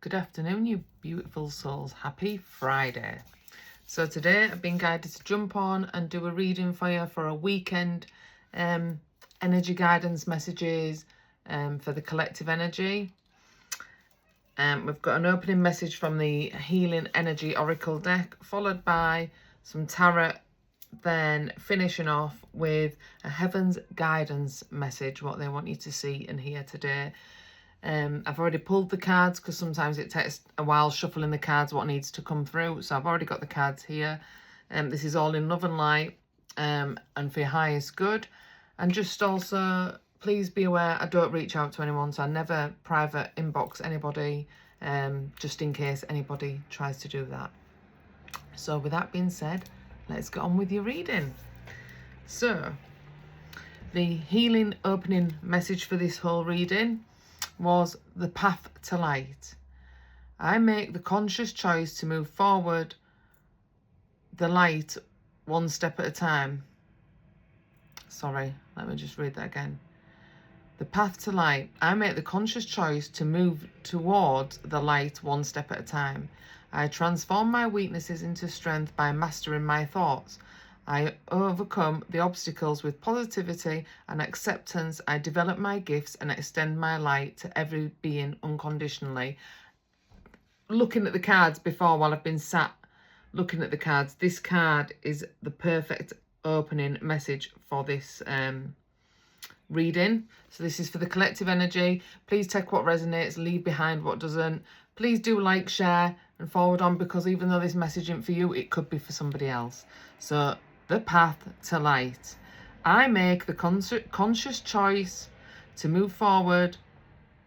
Good afternoon, you beautiful souls. Happy Friday. So today I've been guided to jump on and do a reading for you for a weekend energy guidance messages for the collective energy. We've got an opening message from the Healing Energy Oracle deck, followed by some tarot, then finishing off with a Heaven's Guidance message, what they want you to see and hear today. I've already pulled the cards because sometimes it takes a while shuffling the cards what needs to come through. So I've already got the cards here. This is all in love and light and for your highest good. And just also, please be aware, I don't reach out to anyone. So I never private inbox anybody, just in case anybody tries to do that. So with that being said, let's get on with your reading. So the healing opening message for this whole reading was the path to light. I make the conscious choice to move forward the light one step at a time. Sorry, let me just read that again. The path to light. I make the conscious choice to move towards the light one step at a time. I transform my weaknesses into strength by mastering my thoughts. I overcome the obstacles with positivity and acceptance. I develop my gifts and extend my light to every being unconditionally. Looking at the cards before while I've been sat looking at the cards, this card is the perfect opening message for this reading. So this is for the collective energy. Please take what resonates, leave behind what doesn't. Please do like, share and forward on, because even though this message isn't for you, it could be for somebody else. So the path to light. I make the conscious choice to move forward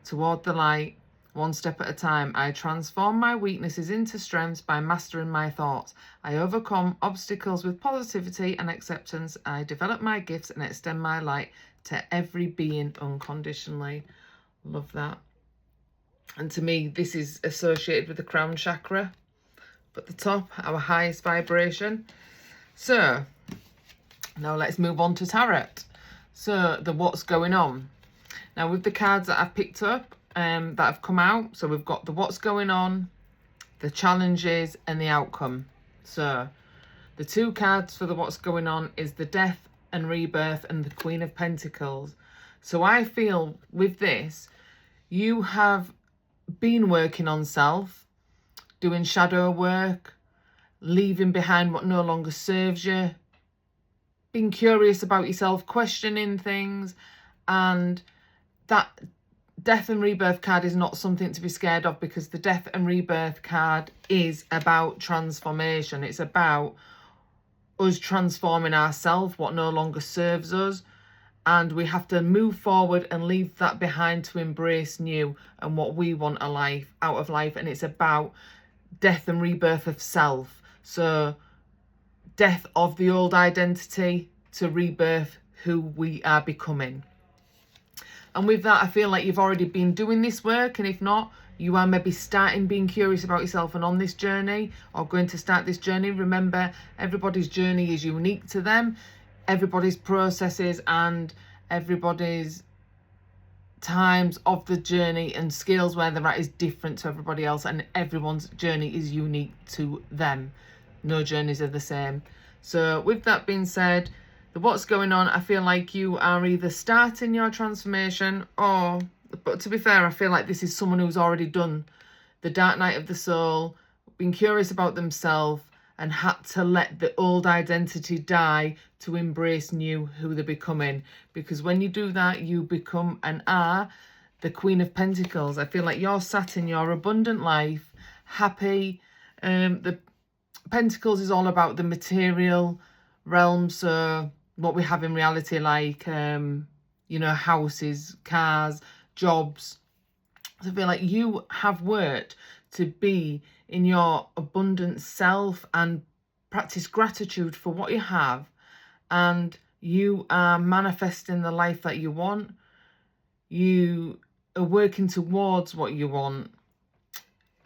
toward the light one step at a time. I transform my weaknesses into strengths by mastering my thoughts. I overcome obstacles with positivity and acceptance. I develop my gifts and extend my light to every being unconditionally. Love that. And to me, this is associated with the crown chakra. At the top, our highest vibration. So now let's move on to tarot. So the what's going on. Now with the cards that I've picked up, that have come out. So we've got the what's going on, the challenges and the outcome. So the two cards for the what's going on is the death and rebirth and the Queen of Pentacles. So I feel with this, you have been working on self, doing shadow work, leaving behind what no longer serves you, being curious about yourself, questioning things, and that death and rebirth card is not something to be scared of, because the death and rebirth card is about transformation. It's about us transforming ourselves, what no longer serves us, and we have to move forward and leave that behind to embrace new and what we want out of life. And it's about death and rebirth of self. So death of the old identity to rebirth who we are becoming. And with that, I feel like you've already been doing this work. And if not, you are maybe starting being curious about yourself and on this journey, or going to start this journey. Remember, everybody's journey is unique to them. Everybody's processes and everybody's times of the journey and skills where they're at is different to everybody else. And everyone's journey is unique to them. No journeys are the same. So with that being said, what's going on, I feel like you are either starting your transformation or, but to be fair, I feel like this is someone who's already done the dark night of the soul, been curious about themselves and had to let the old identity die to embrace new who they're becoming. Because when you do that, you become and are the Queen of Pentacles. I feel like you're sat in your abundant life, happy. The Pentacles is all about the material realm. So what we have in reality, like, houses, cars, jobs. So I feel like you have worked to be in your abundant self and practice gratitude for what you have. And you are manifesting the life that you want. You are working towards what you want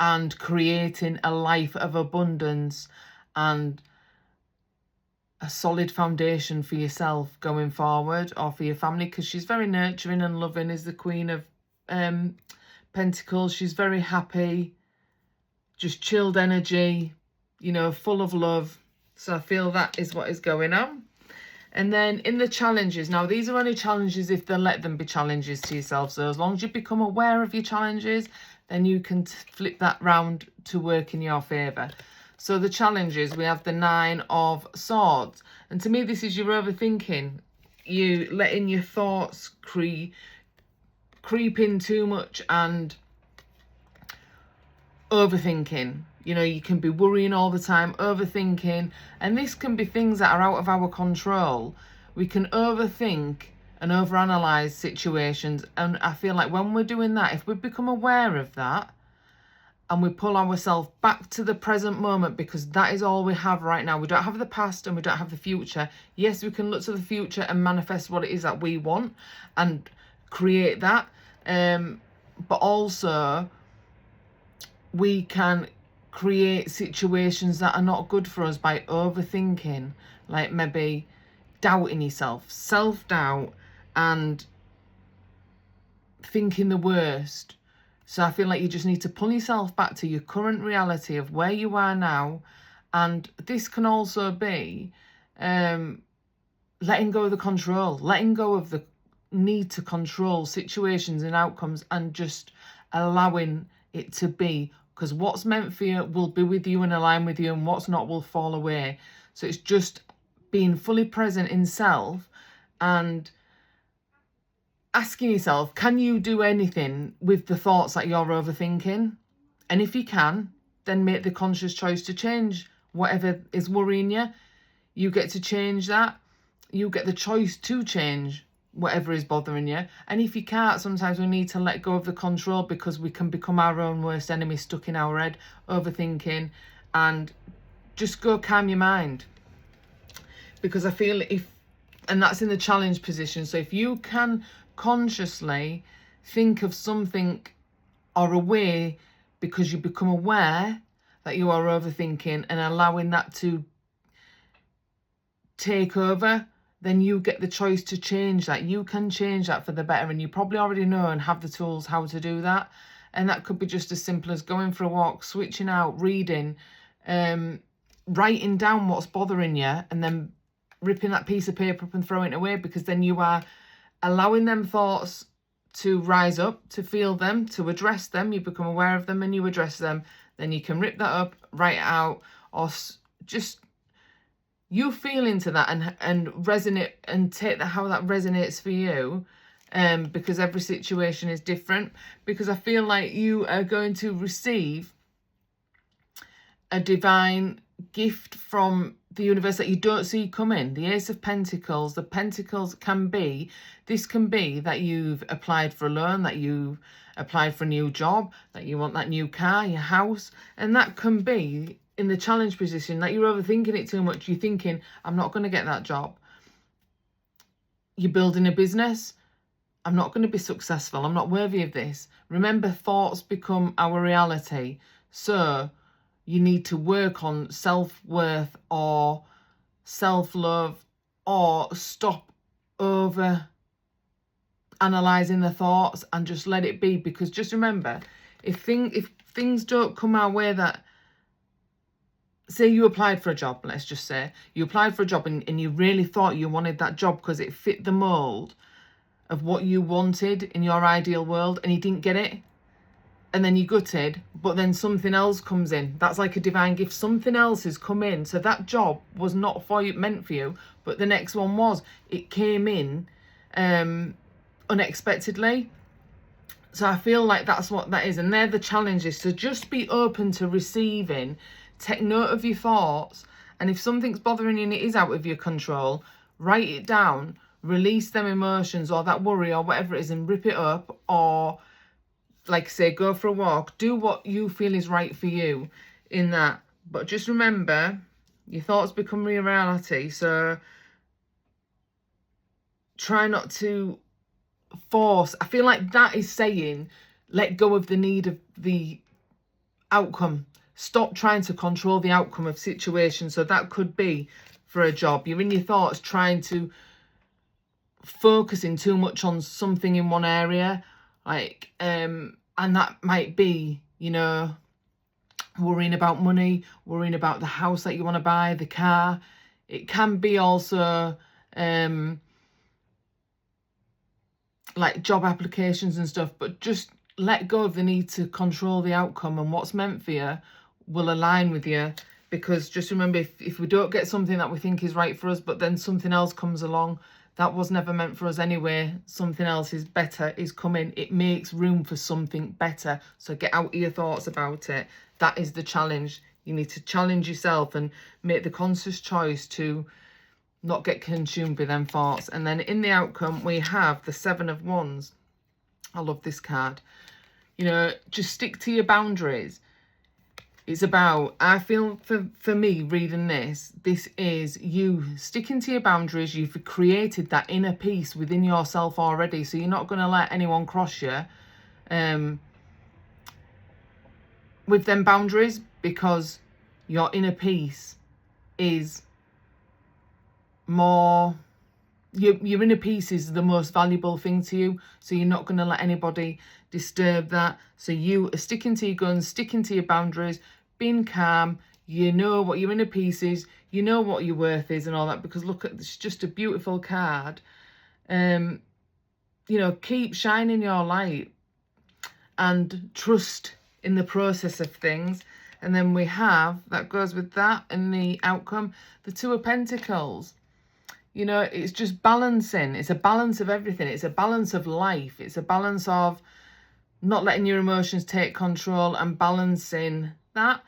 and creating a life of abundance and a solid foundation for yourself going forward, or for your family, because she's very nurturing and loving, is the Queen of Pentacles. She's very happy. just chilled energy, you know, full of love. So I feel that is what is going on. And then in the challenges, now these are only challenges if they let them be challenges to yourself. So as long as you become aware of your challenges, then you can flip that round to work in your favour. So the challenges, we have the 9 of Swords. And to me, this is your overthinking. You letting your thoughts creep in too much and overthinking. You know, you can be worrying all the time, overthinking, and this can be things that are out of our control. We can overthink and overanalyze situations, and I feel like when we're doing that, if we become aware of that and we pull ourselves back to the present moment, because that is all we have right now. We don't have the past and we don't have the future. Yes, we can look to the future and manifest what it is that we want and create that, but also we can create situations that are not good for us by overthinking, like maybe doubting yourself, self-doubt, and thinking the worst. So I feel like you just need to pull yourself back to your current reality of where you are now. And this can also be letting go of the control, letting go of the need to control situations and outcomes, and just allowing it to be, because what's meant for you will be with you and align with you, and what's not will fall away. So it's just being fully present in self and asking yourself, can you do anything with the thoughts that you're overthinking? And if you can, then make the conscious choice to change whatever is worrying you. You get to change that. You get the choice to change whatever is bothering you. And if you can't, sometimes we need to let go of the control, because we can become our own worst enemy, stuck in our head, overthinking, and just go calm your mind. Because I feel and that's in the challenge position. So if you can consciously think of something or a way, because you become aware that you are overthinking and allowing that to take over, then you get the choice to change that. You can change that for the better, and you probably already know and have the tools how to do that. And that could be just as simple as going for a walk, switching out, reading, writing down what's bothering you, and then ripping that piece of paper up and throwing it away, because then you are allowing them thoughts to rise up, to feel them, to address them. You become aware of them and you address them. Then you can rip that up, write it out, or just you feel into that and resonate and take that, how that resonates for you, because every situation is different. Because I feel like you are going to receive a divine gift from the universe that you don't see coming. The Ace of Pentacles, the Pentacles can be that you've applied for a loan, that you've applied for a new job, that you want that new car, your house, and that can be in the challenge position that you're overthinking it too much. You're thinking, I'm not going to get that job. You're building a business. I'm not going to be successful. I'm not worthy of this. Remember, thoughts become our reality. So you need to work on self-worth or self-love, or stop over analysing the thoughts and just let it be. Because just remember, if things don't come our way, that, say you applied for a job, let's just say you applied for a job and you really thought you wanted that job because it fit the mould of what you wanted in your ideal world, and you didn't get it, and then you gutted, but then something else comes in. That's like a divine gift. Something else has come in. So that job was not for you, meant for you, but the next one was. It came in unexpectedly. So I feel like that's what that is. And they're the challenges. So just be open to receiving. Take note of your thoughts. And if something's bothering you and it is out of your control, write it down. Release them emotions or that worry or whatever it is, and rip it up. Or, like I say, go for a walk. Do what you feel is right for you in that. But just remember, your thoughts become real reality. So try not to force. I feel like that is saying, let go of the need of the outcome. Stop trying to control the outcome of situations. So that could be for a job. You're in your thoughts trying to focusing too much on something in one area, like and that might be, you know, worrying about money, worrying about the house that you want to buy, the car. It can be also like job applications and stuff, but just let go of the need to control the outcome, and what's meant for you will align with you. Because just remember, if we don't get something that we think is right for us, but then something else comes along that was never meant for us anyway, something else is better, is coming, it makes room for something better. So get out of your thoughts about it. That is the challenge. You need to challenge yourself and make the conscious choice to not get consumed by them thoughts. And then in the outcome, we have the 7 of Wands. I love this card. You know, just stick to your boundaries. It's about, I feel for me reading this is you sticking to your boundaries. You've created that inner peace within yourself already. So you're not going to let anyone cross you with them boundaries, because your inner peace is more, your inner peace is the most valuable thing to you. So you're not going to let anybody disturb that. So you are sticking to your guns, sticking to your boundaries, being calm. You know what your inner peace is, you know what your worth is and all that, because look at this, just a beautiful card. You know, keep shining your light and trust in the process of things. And then we have, that goes with that in the outcome, the 2 of Pentacles. You know, it's just balancing. It's a balance of everything. It's a balance of life. It's a balance of not letting your emotions take control and balancing that.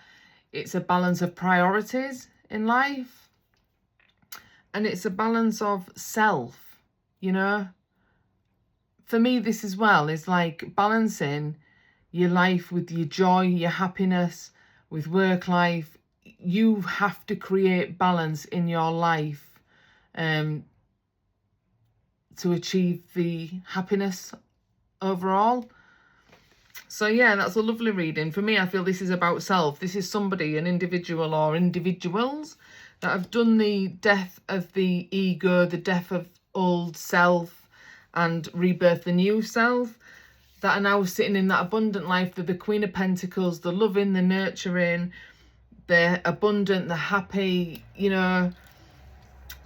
It's a balance of priorities in life. And it's a balance of self, you know. For me, this as well is like balancing your life with your joy, your happiness, with work life. You have to create balance in your life to achieve the happiness overall. So yeah, that's a lovely reading. For me, I feel this is about self. This is somebody, an individual or individuals that have done the death of the ego, the death of old self, and rebirth the new self, that are now sitting in that abundant life. They're the Queen of Pentacles, the loving, the nurturing, they're abundant, they're happy, you know.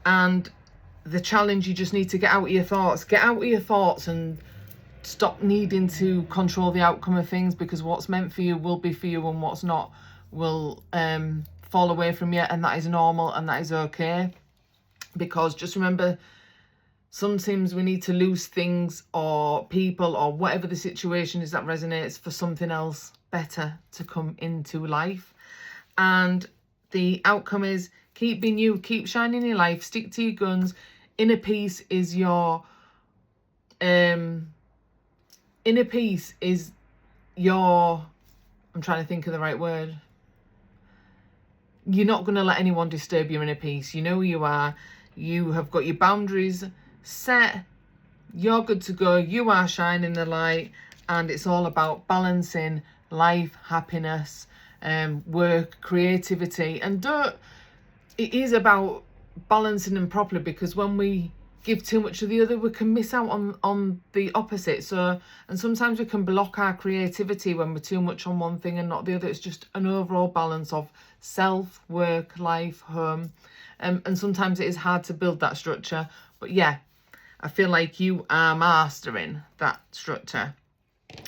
And the challenge, you just need to get out of your thoughts. Get out of your thoughts and stop needing to control the outcome of things, because what's meant for you will be for you, and what's not will fall away from you, and that is normal and that is okay. Because just remember, sometimes we need to lose things or people or whatever the situation is that resonates for something else better to come into life. And the outcome is keep being you, keep shining your life, stick to your guns. Inner peace is your inner peace is your, I'm trying to think of the right word. You're not going to let anyone disturb your inner peace. You know who you are. You have got your boundaries set. You're good to go. You are shining the light. And it's all about balancing life, happiness, work, creativity. And it is about balancing them properly, because when we give too much of the other, we can miss out on the opposite. So, and sometimes we can block our creativity when we're too much on one thing and not the other. It's just an overall balance of self, work, life, home. And sometimes it is hard to build that structure. But yeah, I feel like you are mastering that structure.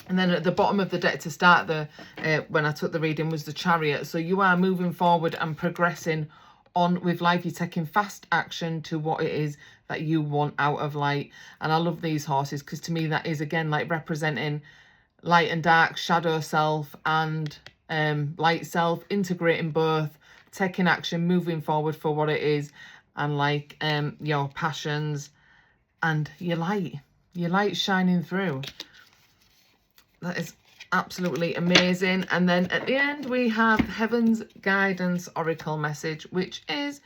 And then at the bottom of the deck to start when I took the reading was the Chariot. So you are moving forward and progressing on with life. You're taking fast action to what it is that you want out of light. And I love these horses, because to me that is again like representing light and dark, shadow self and light self, integrating both, taking action, moving forward for what it is, and like your passions and your light shining through. That is absolutely amazing. And then at the end we have Heaven's Guidance Oracle message, which is,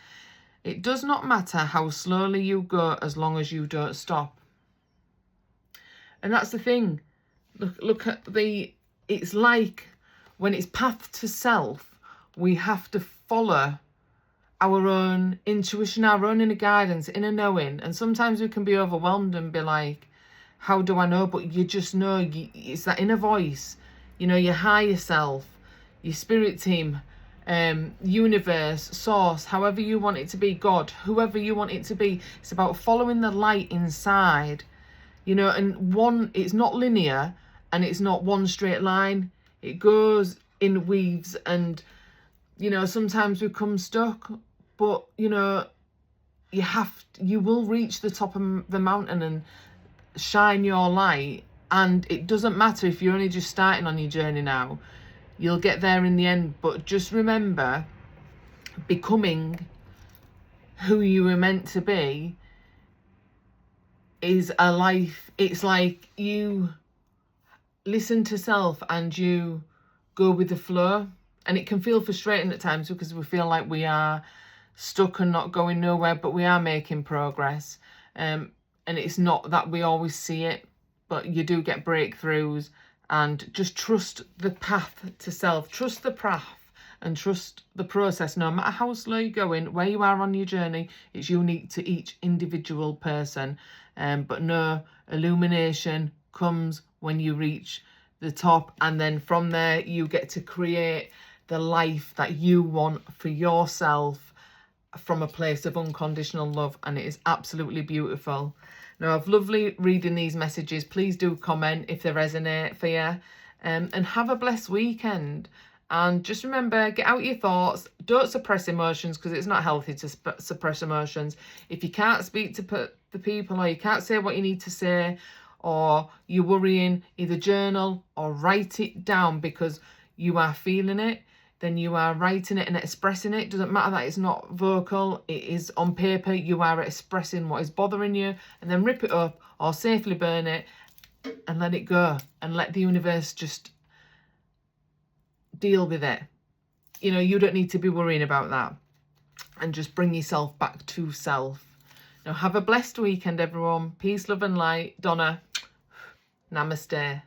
it does not matter how slowly you go as long as you don't stop. And that's the thing. Look at it's like when it's path to self, we have to follow our own intuition, our own inner guidance, inner knowing. And sometimes we can be overwhelmed and be like, how do I know? But you just know, it's that inner voice, you know, your higher self, your spirit team, universe, source, however you want it to be, God, whoever you want it to be. It's about following the light inside, you know, and it's not linear and it's not one straight line. It goes in weaves, and, you know, sometimes we come stuck, but, you know, you will reach the top of the mountain and shine your light. And it doesn't matter if you're only just starting on your journey now, you'll get there in the end. But just remember, becoming who you were meant to be is a life. It's like you listen to self and you go with the flow, and it can feel frustrating at times because we feel like we are stuck and not going nowhere, but we are making progress, and it's not that we always see it, but you do get breakthroughs. And just trust the path to self, trust the path and trust the process. No matter how slow you're going, where you are on your journey, it's unique to each individual person, but no, illumination comes when you reach the top, and then from there you get to create the life that you want for yourself from a place of unconditional love, and it is absolutely beautiful. Now, I've lovely reading these messages. Please do comment if they resonate for you, and have a blessed weekend. And just remember, get out your thoughts. Don't suppress emotions, because it's not healthy to suppress emotions. If you can't speak to the people, or you can't say what you need to say, or you're worrying, either journal or write it down, because you are feeling it. Then you are writing it and expressing it. Doesn't matter that it's not vocal, it is on paper. You are expressing what is bothering you, and then rip it up or safely burn it and let it go, and let the universe just deal with it. You know, you don't need to be worrying about that, and just bring yourself back to self. Now, have a blessed weekend, everyone. Peace, love and light. Donna, namaste.